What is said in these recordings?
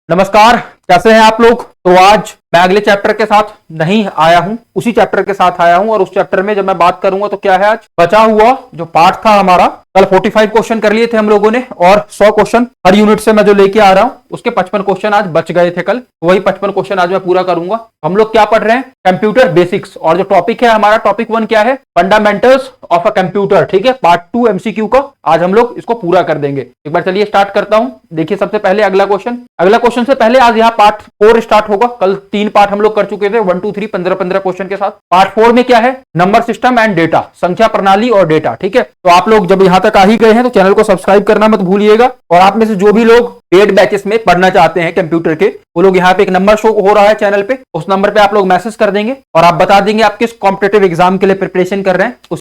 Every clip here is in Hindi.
नमस्कार, कैसे हैं आप लोग। तो आज मैं अगले चैप्टर के साथ नहीं आया हूं, उसी चैप्टर के साथ आया हूं। और उस चैप्टर में जब मैं बात करूंगा तो क्या है, आज बचा हुआ जो पार्ट था हमारा, कल 45 क्वेश्चन कर लिए थे हम लोगों ने और 100 क्वेश्चन हर यूनिट से मैं जो लेके आ रहा हूं उसके 55 क्वेश्चन आज बच गए थे कल। तो वही 55 क्वेश्चन आज मैं पूरा करूंगा। हम लोग क्या पढ़ रहे हैं, कंप्यूटर बेसिक्स। और जो टॉपिक है हमारा, टॉपिक 1 क्या है, फंडामेंटल्स ऑफ अ कंप्यूटर। ठीक है, पार्ट 2 एमसीक्यू का आज हम लोग इसको पूरा कर देंगे। एक बार चलिए स्टार्ट करता हूं। देखिए सबसे पहले अगला क्वेश्चन से पहले आज यहाँ पार्ट 4 स्टार्ट होगा। कल 3 पार्ट हम लोग कर चुके थे, 1 2 3 15 क्वेश्चन के साथ। पार्ट 4 में क्या है, नंबर सिस्टम एंड डेटा, संख्या प्रणाली और डेटा। ठीक है, तो आप लोग जब यहां तक आ ही गए हैं तो चैनल को सब्सक्राइब करना मत भूलिएगा। और आप में से जो भी लोग पेड बैचेस में पढ़ना चाहते हैं कंप्यूटर के, वो लोग यहाँ पे एक नंबर शो हो रहा है चैनल पे, उस नंबर पे आप लोग मैसेज कर देंगे और आप बता देंगे आप किस कॉम्पिटिटिव एग्जाम के लिए प्रिपरेशन कर रहे हैं। उस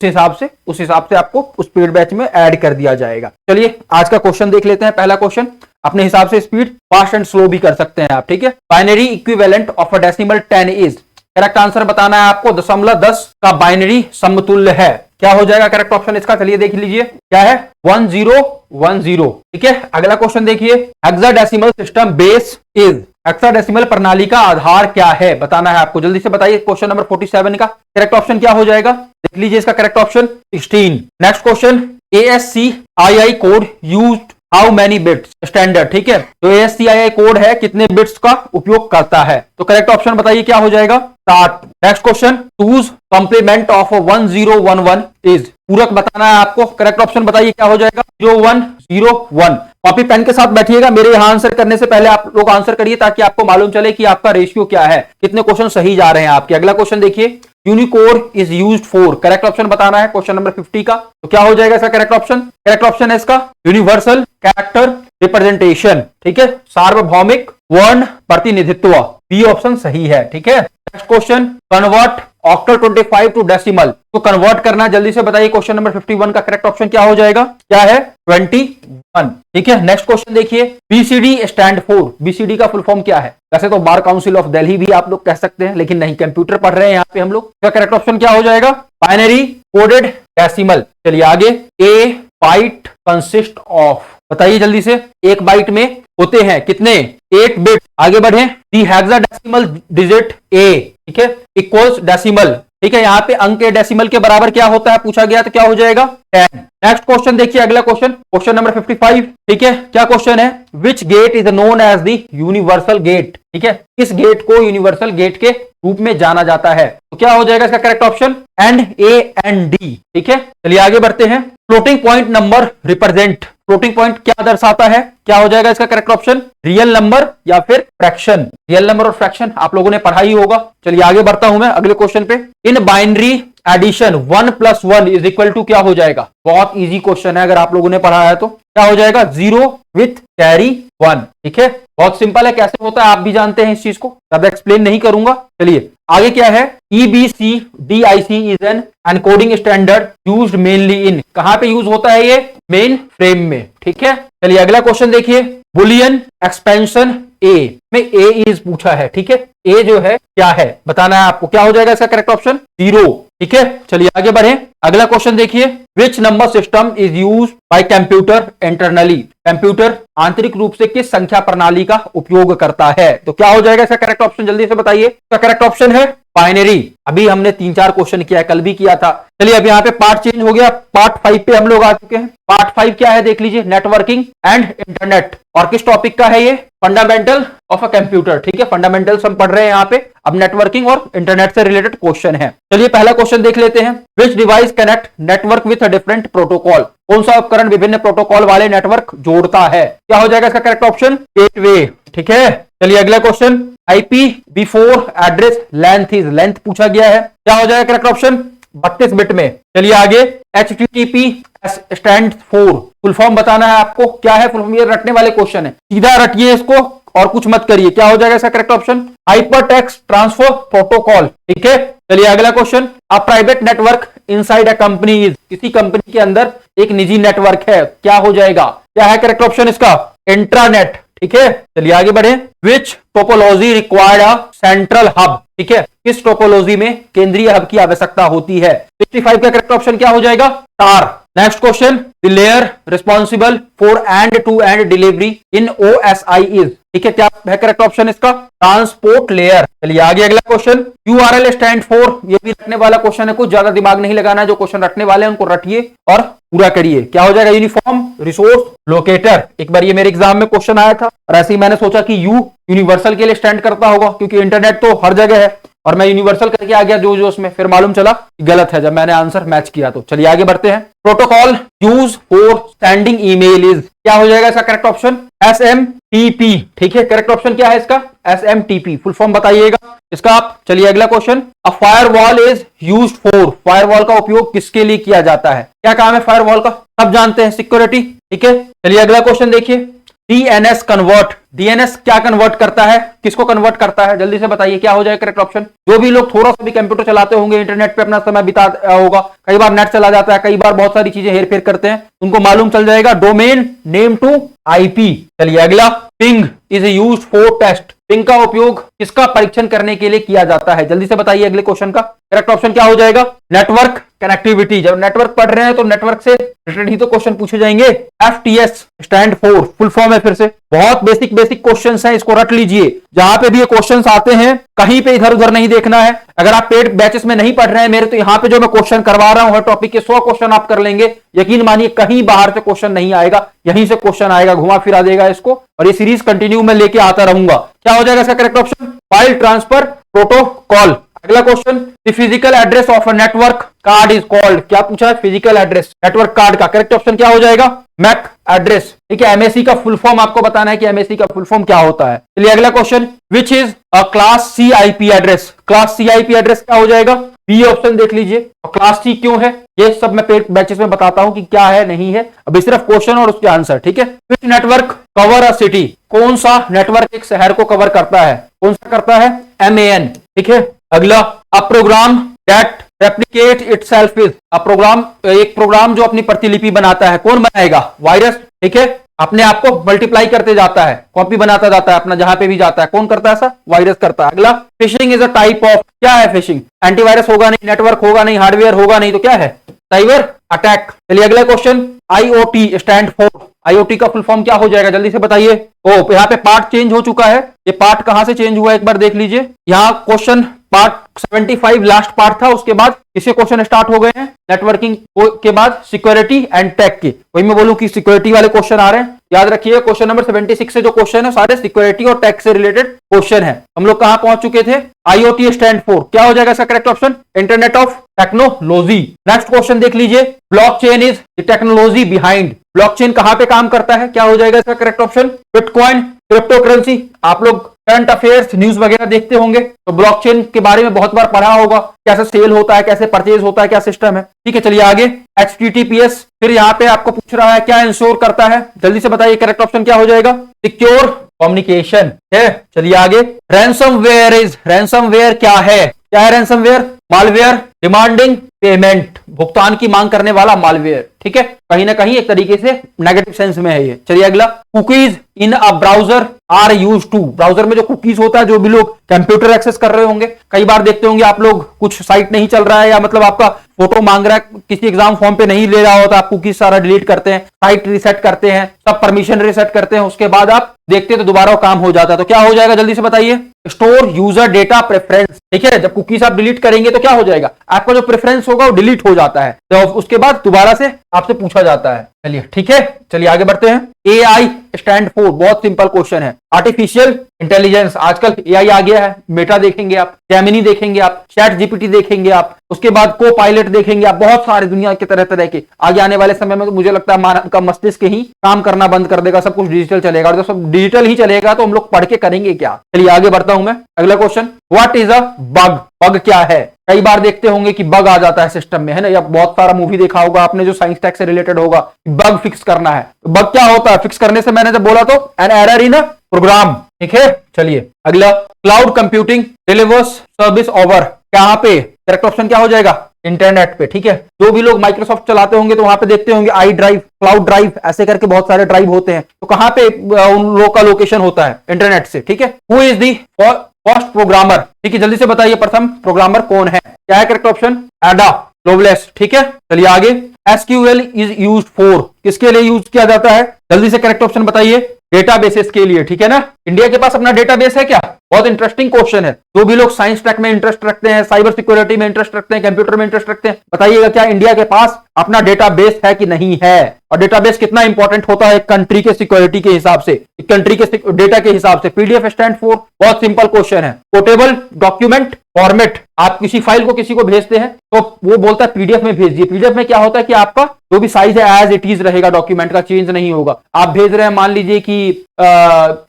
हिसाब से आपको उस पेड बैच में ऐड कर दिया जाएगा। चलिए आज का क्वेश्चन देख लेते हैं। पहला क्वेश्चन, अपने हिसाब से स्पीड फास्ट एंड स्लो भी कर सकते हैं आप। ठीक है, binary equivalent of a decimal 10 is, correct answer बताना है आपको। 0.10 का बाइनरी समतुल्य है। क्या हो जाएगा करेक्ट ऑप्शन इसका, चलिए देख लीजिए क्या है, 1010। ठीक है, अगला क्वेश्चन देखिए, hexadecimal system base is, hexadecimal प्रणाली का आधार क्या है बताना है आपको। जल्दी से बताइए। क्वेश्चन नंबर 47 का करेक्ट ऑप्शन क्या हो जाएगा, देख लीजिए इसका correct option 16। Next question, ASCII code used how many bits standard. ठीक है, तो ASCII कोड है कितने बिट्स का उपयोग करता है, तो करेक्ट ऑप्शन बताइए क्या हो जाएगा, 7। Next question, two's complement of 1011 is, पूरक बताना है आपको। करेक्ट ऑप्शन बताइए क्या हो जाएगा, 0101। कॉपी पेन के साथ बैठिएगा, मेरे यहां आंसर करने से पहले आप लोग आंसर करिए ताकि आपको मालूम चले कि आपका रेशियो क्या है, कितने क्वेश्चन सही जा रहे हैं आपके। अगला क्वेश्चन देखिए, Unicode is used for, correct option बताना है क्वेश्चन नंबर 50 का। तो क्या हो जाएगा इसका करेक्ट ऑप्शन, करेक्ट ऑप्शन है इसका यूनिवर्सल कैरेक्टर रिप्रेजेंटेशन। ठीक है, सार्वभौमिक वर्ण प्रतिनिधित्व, बी ऑप्शन सही है। ठीक है, next question, convert octal 25 to decimal, तो कन्वर्ट करना जल्दी से बताइए। क्वेश्चन नंबर 51 का करेक्ट ऑप्शन क्या हो जाएगा, क्या है, 21। ठीक है, नेक्स्ट क्वेश्चन देखिए, बीसीडी स्टैंड फॉर, बीसीडी का फुल फॉर्म क्या है। वैसे तो बार काउंसिल ऑफ दिल्ली भी आप लोग कह सकते हैं, लेकिन नहीं, कंप्यूटर पढ़ रहे हैं यहाँ पे हम लोग। इसका करेक्ट ऑप्शन क्या हो जाएगा, बाइनरी कोडेड डेसिमल। चलिए आगे, ए बाइट कंसिस्ट ऑफ, बताइए जल्दी से। एक बाइट में होते हैं कितने, 8 बिट। आगे बढ़े, दी हेक्साडेसिमल डिजिट ए, ठीक है, इक्वल्स डेसिमल। ठीक है, यहाँ पे अंक के डेसिमल के बराबर क्या होता है पूछा गया, तो क्या हो जाएगा, 10। नेक्स्ट क्वेश्चन देखिए, अगला क्वेश्चन, क्वेश्चन नंबर 55। ठीक है, क्या क्वेश्चन है, which gate is known as the universal gate. ठीक है, इस गेट को यूनिवर्सल गेट के रूप में जाना जाता है, तो क्या हो जाएगा इसका करेक्ट ऑप्शन, NAND। ठीक है, चलिए आगे बढ़ते हैं। Floating point number represent, floating point क्या दर्शाता है, क्या हो जाएगा इसका करेक्ट ऑप्शन, रियल नंबर या फिर फ्रैक्शन। रियल नंबर और फ्रैक्शन आप लोगों ने पढ़ा ही होगा। चलिए आगे बढ़ता हूं मैं अगले क्वेश्चन पे। In binary addition 1 + 1 is equal to, क्या हो जाएगा, बहुत इजी क्वेश्चन है, अगर आप लोगों ने पढ़ा है तो क्या हो जाएगा, 0 विथ कैरी 1। ठीक है, बहुत सिंपल है, कैसे होता है आप भी जानते हैं इस चीज को, अब एक्सप्लेन नहीं करूंगा। चलिए आगे क्या है, EBCDIC is an encoding standard used mainly इन, कहां पे यूज होता है ये, मेन फ्रेम में। ठीक है, चलिए अगला क्वेश्चन देखिए, बुलियन एक्सपेंशन ए में ए इज पूछा है। ठीक है, ए जो है क्या है बताना है आपको, क्या हो जाएगा इसका करेक्ट ऑप्शन, 0। ठीक है, चलिए आगे बढ़े। अगला क्वेश्चन देखिए, which number system is used by computer internally, computer आंतरिक रूप से किस संख्या प्रणाली का उपयोग करता है, तो क्या हो जाएगा इसका करेक्ट ऑप्शन, जल्दी से बताइए। इसका करेक्ट ऑप्शन है बाइनरी। अभी हमने 3-4 क्वेश्चन किया है, कल भी किया था। चलिए अब यहाँ पे पार्ट चेंज हो गया, पार्ट 5 पे हम लोग आ चुके हैं। पार्ट 5 क्या है देख लीजिए, नेटवर्किंग एंड इंटरनेट। और किस टॉपिक का है ये, फंडामेंटल ऑफ अ कंप्यूटर। ठीक है, फंडामेंटल्स हम पढ़ रहे हैं यहाँ पे। अब नेटवर्किंग और इंटरनेट से रिलेटेड क्वेश्चन है। चलिए पहला क्वेश्चन देख लेते हैं, विच device connect network with a different protocol, कौन सा उपकरण विभिन्न प्रोटोकॉल वाले नेटवर्क जोड़ता है, क्या हो जाएगा इसका करेक्ट ऑप्शन, गेटवे। ठीक है, चलिए अगला question, IPv4 address length is, length पूछा गया है, क्या हो जाएगा करेक्ट ऑप्शन, 32 बिट में। चलिए आगे, HTTPS stand for, full form बताना है आपको, क्या है फुल फॉर्म, ये रटने वाले क्वेश्चन है, सीधा रटिए इसको और कुछ मत करिए। क्या हो जाएगा इसका correct option, hypertext transfer protocol. ठीक है, चलिए अगला question, a private network inside a company is, किसी कंपनी के अंदर एक निजी नेटवर्क है, क्या हो जाएगा, क्या है करेक्ट ऑप्शन इसका, इंट्रानेट। ठीक है, चलिए आगे बढ़े, which topology required a central hub. ठीक है, किस टोपोलॉजी में केंद्रीय हब की आवश्यकता होती है, 65 का करेक्ट ऑप्शन क्या हो जाएगा, तार। Next question, the layer responsible for end to end delivery in OSI is, ठीक है, क्या है करेक्ट ऑप्शन इसका? Transport layer. चलिए आगे अगला क्वेश्चन, यूआरएल स्टैंड फॉर, ये भी रटने वाला क्वेश्चन है, कुछ ज्यादा दिमाग नहीं लगाना है, जो क्वेश्चन रटने वाले हैं उनको रटिए और पूरा करिए। क्या हो जाएगा? Uniform resource locator. एक बार ये मेरे एग्जाम में क्वेश्चन आया था और ऐसे ही मैंने सोचा कि यू यूनिवर्सल के लिए स्टैंड करता होगा, क्योंकि इंटरनेट तो हर जगह है, और मैं यूनिवर्सल करके आ गया जो उसमें, फिर मालूम चला गलत है जब मैंने आंसर मैच किया। तो चलिए आगे बढ़ते हैं। Protocol use for sending email is, क्या हो जाएगा इसका करेक्ट ऑप्शन? SMTP। ठीक है, करेक्ट ऑप्शन क्या है इसका? SMTP। फुल फॉर्म बताइएगा इसका आप। चलिए अगला question, a firewall is used for, firewall का उपयोग किसके लिए किया जाता है? क्या काम है फायरवॉल का? सब जानते हैं, सिक्योरिटी। ठीक है, चलिए अगला क्वेश्चन देखिए, DNS कन्वर्ट, DNS क्या कन्वर्ट करता है, किसको कन्वर्ट करता है? जल्दी से बताइए क्या हो जाएगा करेक्ट ऑप्शन? जो भी लोग थोड़ा सा भी कंप्यूटर चलाते होंगे, इंटरनेट पे अपना समय बिता होगा, कई बार नेट चला जाता है, कई बार बहुत सारी चीजें हेरफेर करते हैं, उनको मालूम चल जाएगा, डोमेन नेम टू IP। चलिए अगला, ping is used for test, ping का उपयोग किसका परीक्षण करने के लिए किया जाता है? जल्दी से बताइए अगले क्वेश्चन का करेक्ट ऑप्शन क्या हो जाएगा? Network connectivity. जब नेटवर्क पढ़ रहे हैं तो नेटवर्क से रिलेटेड ही तो क्वेश्चन पूछे जाएंगे। FTS stand for, full form है, फिर से बहुत बेसिक बेसिक क्वेश्चंस हैं, इसको रट लीजिए। जहां पे भी ये क्वेश्चंस आते हैं कहीं पे इधर उधर नहीं देखना है। अगर आप पेड बैचेस में नहीं पढ़ रहे हैं मेरे, तो यहाँ पे जो मैं क्वेश्चन करवा रहा हूं हर टॉपिक के 100 क्वेश्चन आप कर लेंगे, यकीन मानिए कहीं बाहर से क्वेश्चन नहीं आएगा, यहीं से क्वेश्चन आएगा, घुमा फिरा देगा इसको, और ये सीरीज कंटिन्यू में लेके आता रहूंगा। क्या हो जाएगा इसका correct option? File transfer protocol. अगला question, the physical address of a network card is called, क्या पूछा है? फिजिकल एड्रेस नेटवर्क कार्ड का करेक्ट ऑप्शन क्या हो जाएगा? MAC address. ठीक है, MAC का फुल फॉर्म आपको बताना है कि MAC का फुल फॉर्म क्या होता है। चलिए अगला question, which is a class C IP address, class C IP address क्या हो जाएगा? बी ऑप्शन देख लीजिए। और क्लास C क्यों है, ये सब मैं पेड बैचेस में बताता हूं कि क्या है नहीं है, अभी सिर्फ क्वेश्चन और उसके आंसर। ठीक है, विच नेटवर्क कवर अ सिटी, कौन सा नेटवर्क एक शहर को कवर करता है? कौन सा करता है? MAN। ठीक है, अगला, a program that replicate itself is, a program, एक प्रोग्राम जो अपनी प्रतिलिपि बनाता है, कौन बनाएगा? वायरस। ठीक है, अपने आप को मल्टीप्लाई करते जाता है, कॉपी बनाता जाता है अपना जहां पे भी जाता है, कौन करता है ऐसा? वायरस करता है। अगला, fishing is a type of, क्या है फिशिंग? एंटीवायरस होगा नहीं, नेटवर्क होगा नहीं, हार्डवेयर होगा नहीं, तो क्या है? Cyber attack. चलिए अगला question, IoT stand for, IoT का फुल फॉर्म क्या हो जाएगा? जल्दी से बताइए। ओ, यहाँ पे पार्ट चेंज हो चुका है, ये पार्ट कहां से चेंज हुआ है एक बार देख लीजिए। यहाँ क्वेश्चन पार्ट 75 लास्ट पार्ट था, उसके बाद किसके क्वेश्चन स्टार्ट हो गए हैं? नेटवर्किंग के बाद सिक्योरिटी एंड टेक के। वही मैं बोलूं कि सिक्योरिटी वाले क्वेश्चन आ रहे हैं, याद रखिए क्वेश्चन नंबर 76 से जो क्वेश्चन है सारे सिक्योरिटी और टेक से रिलेटेड क्वेश्चन है। हम लोग कहां पहुंच चुके थे? IoT स्टैंड फॉर, क्या हो जाएगा इसका correct option? Internet of technology. Next question देख लीजिए, blockchain is the technology behind, blockchain कहां पे काम करता है? क्या हो जाएगा इसका correct option? Bitcoin, crypto currency. आप लोग करंट अफेयर्स न्यूज वगैरह देखते होंगे तो ब्लॉकचेन के बारे में बहुत बार पढ़ा होगा, कैसे सेल होता है, कैसे परचेज होता है, क्या सिस्टम है। ठीक है, चलिए आगे, HTTPS, फिर यहाँ पे आपको पूछ रहा है क्या इंश्योर करता है? जल्दी से बताइए करेक्ट ऑप्शन क्या हो जाएगा? सिक्योर कम्युनिकेशन है। चलिए आगे, रैंसमवेयर इज, रैंसमवेयर क्या है? क्या है रैंसमवेयर? मालवेयर डिमांडिंग पेमेंट, भुगतान की मांग करने वाला मालवेयर। ठीक है, कहीं ना कहीं एक तरीके से नेगेटिव सेंस में है ये। चलिए अगला, cookies in a browser are use to, browser में जो कुकीज होता है, जो भी लोग कंप्यूटर एक्सेस कर रहे होंगे, कई बार देखते होंगे आप लोग, कुछ साइट नहीं चल रहा है या मतलब आपका फोटो मांग रहा है, किसी एग्जाम फॉर्म पे नहीं ले रहा होता, आप कुकीज सारा डिलीट करते हैं, साइट रिसेट करते हैं, सब परमिशन रिसेट करते हैं, उसके बाद आप देखते हैं तो दोबारा वो काम हो जाता है। तो क्या हो जाएगा जल्दी से बताइए? Store user data preference. ठीक है, जब कुकीज आप डिलीट करेंगे तो क्या हो जाएगा? आपका जो प्रेफरेंस होगा वो डिलीट हो जाता है, तो उसके बाद दोबारा से आपसे पूछा जाता है। चलिए ठीक है, चलिए आगे बढ़ते हैं। AI स्टैंड फॉर, बहुत सिंपल क्वेश्चन है, आर्टिफिशियल इंटेलिजेंस। आजकल AI आ गया है, मेटा देखेंगे आप, जेमिनी देखेंगे आप, चैट GPT देखेंगे आप, उसके बाद को पायलट देखेंगे आप, बहुत सारे दुनिया के तरह तरह के। आगे आने वाले समय में तो मुझे लगता है मानव का मस्तिष्क ही काम करना बंद कर देगा, सब कुछ डिजिटल चलेगा, और जब सब डिजिटल ही चलेगा तो हम लोग पढ़ के करेंगे क्या? चलिए आगे बढ़ता हूं मैं। अगला question, what is a bug, bug क्या है? कई बार देखते होंगे कि बग आ जाता है सिस्टम में, है ना, या बहुत सारा मूवी देखा होगा आपने जो साइंस टेक से रिलेटेड होगा, बग फिक्स करना है। बग क्या होता है? फिक्स करने से मैंने जब बोला तो an error in a program. ठीक है, चलिए अगला, cloud computing delivers service over, यहाँ पे करेक्ट ऑप्शन क्या हो जाएगा? इंटरनेट पे। ठीक है, जो भी लोग माइक्रोसॉफ्ट चलाते होंगे तो वहां पे देखते होंगे आई ड्राइव, क्लाउड ड्राइव, ऐसे करके बहुत सारे ड्राइव होते हैं, तो कहां पे उन लोगों का लोकेशन होता है? इंटरनेट से। ठीक है, who is the first programmer? ठीक है, जल्दी से बताइए प्रथम प्रोग्रामर कौन है? क्या है करेक्ट ऑप्शन? एडा लोवलेस। ठीक है, चलिए आगे, SQL इज यूज फॉर, किसके लिए यूज किया जाता है? जल्दी से करेक्ट ऑप्शन बताइए। डेटाबेसेस के लिए, ठीक है ना। इंडिया के पास अपना डेटाबेस है क्या? बहुत इंटरेस्टिंग क्वेश्चन है। जो भी लोग साइंस ट्रैक में इंटरेस्ट रखते हैं, साइबर सिक्योरिटी में इंटरेस्ट रखते हैं, कंप्यूटर में इंटरेस्ट रखते हैं, बताइएगा क्या इंडिया के पास अपना डेटाबेस है कि नहीं है? और डेटाबेस कितना इंपॉर्टेंट होता है कंट्री के सिक्योरिटी के हिसाब से, कंट्री के डेटा के हिसाब से? पीडीएफ स्टैंड फॉर, बहुत सिंपल क्वेश्चन है, पोर्टेबल डॉक्यूमेंट फॉर्मेट। आप किसी फाइल को किसी को भेजते हैं तो वो बोलता है पीडीएफ में भेजिए। पीडीएफ में क्या होता है कि आपका जो भी साइज है एज इट इज रहेगा, डॉक्यूमेंट का चेंज नहीं होगा। आप भेज रहे हैं, मान लीजिए कि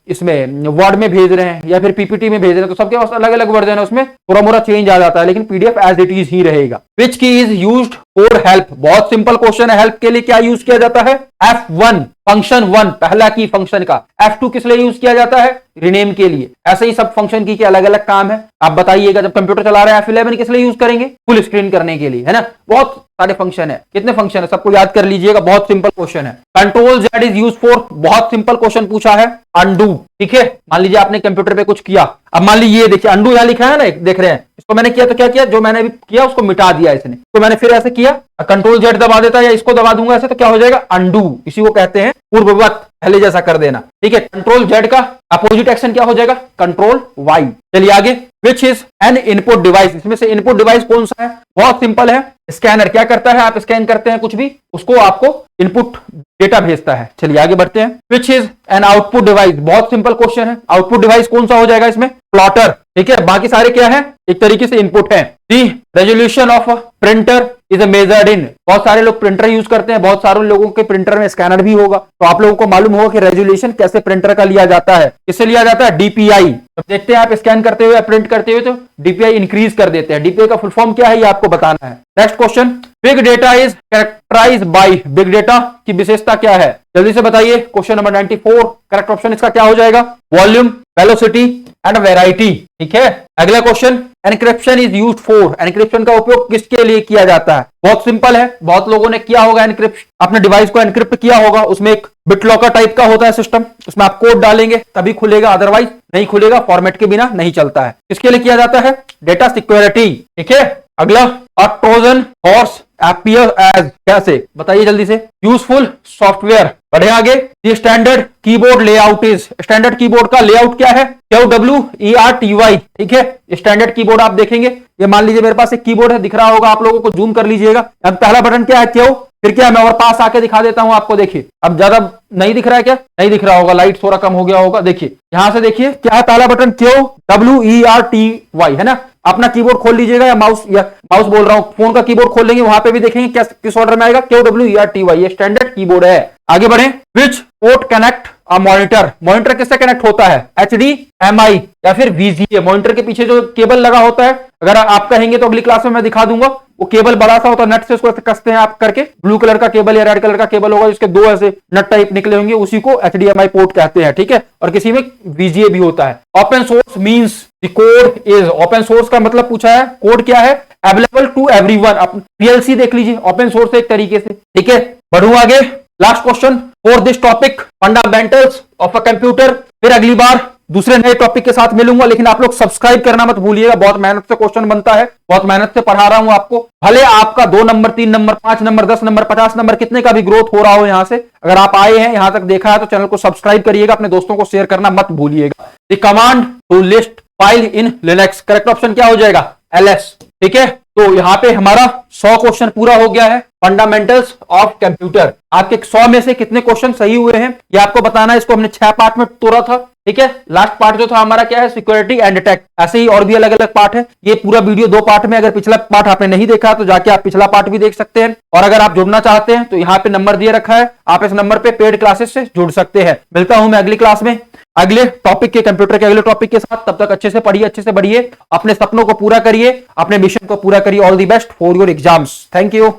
इसमें वर्ड में भेज रहे हैं या फिर पीपीटी में भेज रहे हैं, तो सबके पास अलग अलग वर्जन है, उसमें थोड़ा मोड़ा चेंज आ जाता है, लेकिन पीडीएफ एज इट इज ही रहेगा। Which key is used for help, बहुत सिंपल क्वेश्चन है। हेल्प के लिए क्या यूज किया जाता है? F1 फंक्शन 1, पहला की फंक्शन का। F2 किस लिए यूज किया जाता है? रिनेम के लिए। ऐसे ही सब फंक्शन की अलग अलग काम है। आप बताइएगा जब कंप्यूटर चला रहे हैं F11 किस लिए यूज करेंगे? फुल स्क्रीन करने के लिए, है ना। बहुत सारे फंक्शन है। कितने फंक्शन है सबको याद कर लीजिएगा, बहुत सिंपल क्वेश्चन है। Control Z is use for, बहुत सिंपल क्वेश्चन पूछा है, अनडू। ठीक है, मान लीजिए आपने कंप्यूटर पे कुछ किया, अब मान लीजिए ये देखिए अनडू यहां लिखा है ना, देख रहे हैं, इसको मैंने किया तो क्या किया? जो मैंने अभी किया उसको मिटा दिया इसने, तो मैंने फिर ऐसे किया, कंट्रोल Z दबा देता है या इसको दबा दूंगा ऐसे, तो क्या हो जाएगा? अनडू। इसी को कहते हैं पूर्ववत, पहले जैसा कर देना। ठीक है, कंट्रोल Z का अपोजिट एक्शन क्या हो जाएगा? Control Y। चलिए आगे, which is an input device, इसमें से इनपुट डिवाइस कौन सा है? बहुत सिंपल है, स्कैनर। क्या करता है? आप स्कैन करते हैं कुछ भी, उसको आपको इनपुट डेटा भेजता है। चलिए आगे बढ़ते हैं। Which is an output device, बहुत सिंपल क्वेश्चन है। आउटपुट डिवाइस कौन सा हो जाएगा इसमें? प्लॉटर। ठीक है, बाकी सारे क्या है? एक तरीके से इनपुट है। The resolution of printer is measured in, बहुत सारे लोग प्रिंटर यूज करते हैं, बहुत सारे लोगों के प्रिंटर में स्कैनर भी होगा, तो आप लोगों को मालूम होगा कि रेजोल्यूशन कैसे प्रिंटर का लिया जाता है। किससे लिया जाता है? डीपीआई। तो देखते हैं आप स्कैन करते हुए, प्रिंट करते हुए, तो डीपीआई इंक्रीज कर देते हैं। डीपीआई का फुल फॉर्म क्या है ये आपको बताना है। Next question, big data is characterised by, big data की विशेषता क्या है? जल्दी से बताइए। क्वेश्चन नंबर 94, करेक्ट ऑप्शन इसका क्या हो जाएगा? Volume, velocity and variety. ठीक है, अगला question, encryption is used for, encryption का उपयोग किसके लिए किया जाता है? बहुत सिंपल है, बहुत लोगों ने किया होगा एनक्रिप्शन, अपने डिवाइस को एनक्रिप्ट किया होगा। उसमें एक बिटलॉकर टाइप का होता है सिस्टम, उसमें आप कोड डालेंगे तभी खुलेगा, अदरवाइज नहीं खुलेगा, फॉर्मेट के बिना नहीं चलता है। किसके लिए किया जाता है? Data security. ठीक है, अगला, अ ट्रोजन हॉर्स अपीयर एज, कैसे? बताइए जल्दी से। Useful software. बढ़े आगे, दी standard keyboard layout is, standard keyboard का लेआउट क्या है? QWERTY। ठीक है, स्टैंडर्ड कीबोर्ड आप देखेंगे, ये मान लीजिए मेरे पास एक कीबोर्ड है, दिख रहा होगा आप लोगों को, जूम कर लीजिएगा। अब पहला बटन क्या है? क्यों, फिर क्या है? मैं और पास आके दिखा देता हूं आपको, देखिए। अब ज्यादा नहीं दिख रहा है क्या? नहीं दिख रहा होगा, लाइट थोड़ा कम हो गया होगा। देखिए यहां से देखिए क्या है पहला बटन? QWERTY, है ना। अपना कीबोर्ड खोल लीजिएगा, या माउस बोल रहा हूं, फोन का कीबोर्ड खोल लेंगे, वहां पे भी देखेंगे क्या किस ऑर्डर में आएगा? QWERTY, ये स्टैंडर्ड कीबोर्ड है। आगे बढ़े, विच port connect a monitor, monitor किससे कनेक्ट होता है? HDMI या फिर VGA। मॉनिटर के पीछे जो केबल लगा होता है, अगर आप कहेंगे तो अगली क्लास में मैं दिखा दूंगा, वो केबल बड़ा सा होता है, नट से उसको कसते हैं आप करके, ब्लू कलर का केबल या रेड कलर का केबल होगा, जिसके दो ऐसे नट टाइप निकले होंगे, उसी को HDMI पोर्ट कहते हैं। ठीक है, और किसी में VGA भी होता है। Open source means the code is, open source का मतलब पूछा है, कोड क्या है? Available to everyone. PLC देख लीजिए, ओपन सोर्स है एक तरीके से। ठीक है, बढ़ू आगे, last question for this topic, fundamentals of a computer. फिर अगली बार दूसरे नए टॉपिक के साथ मिलूंगा, लेकिन आप लोग सब्सक्राइब करना मत भूलिएगा, बहुत मेहनत से क्वेश्चन बनता है, बहुत मेहनत से पढ़ा रहा हूं आपको। भले आपका 2 number, 3 number, 5 number, 10 number, 50 number, कितने का भी ग्रोथ हो रहा हो यहां से, अगर आप आए हैं यहां तक देखा है तो चैनल को सब्सक्राइब करिएगा, अपने दोस्तों को शेयर करना मत भूलिएगा। The command to list file in Linux, correct option क्या हो जाएगा? LS। ठीक है, तो यहां पे हमारा 100 क्वेश्चन पूरा हो गया है, फंडामेंटल्स ऑफ कंप्यूटर। आपके 100 में से कितने क्वेश्चन सही हुए हैं ये आपको बताना है। इसको हमने 6 पार्ट में तोड़ा था। ठीक है, लास्ट पार्ट जो था हमारा क्या है? Security and attack. ऐसे ही और भी अलग अलग पार्ट है। ये पूरा वीडियो 2 पार्ट में, अगर पिछला पार्ट आपने नहीं देखा तो जाके आप पिछला पार्ट भी देख सकते हैं। और अगर आप जुड़ना चाहते हैं तो यहाँ पे नंबर दिए रखा है, आप इस नंबर पे पेड क्लासेस से जुड़ सकते हैं। मिलता हूं मैं अगली क्लास में अगले टॉपिक के, कंप्यूटर के अगले टॉपिक के साथ। तब तक अच्छे से पढ़िए, अच्छे से बढ़िए, अपने सपनों को पूरा करिए, अपने मिशन को पूरा करिए। All the best for your exams. Thank you.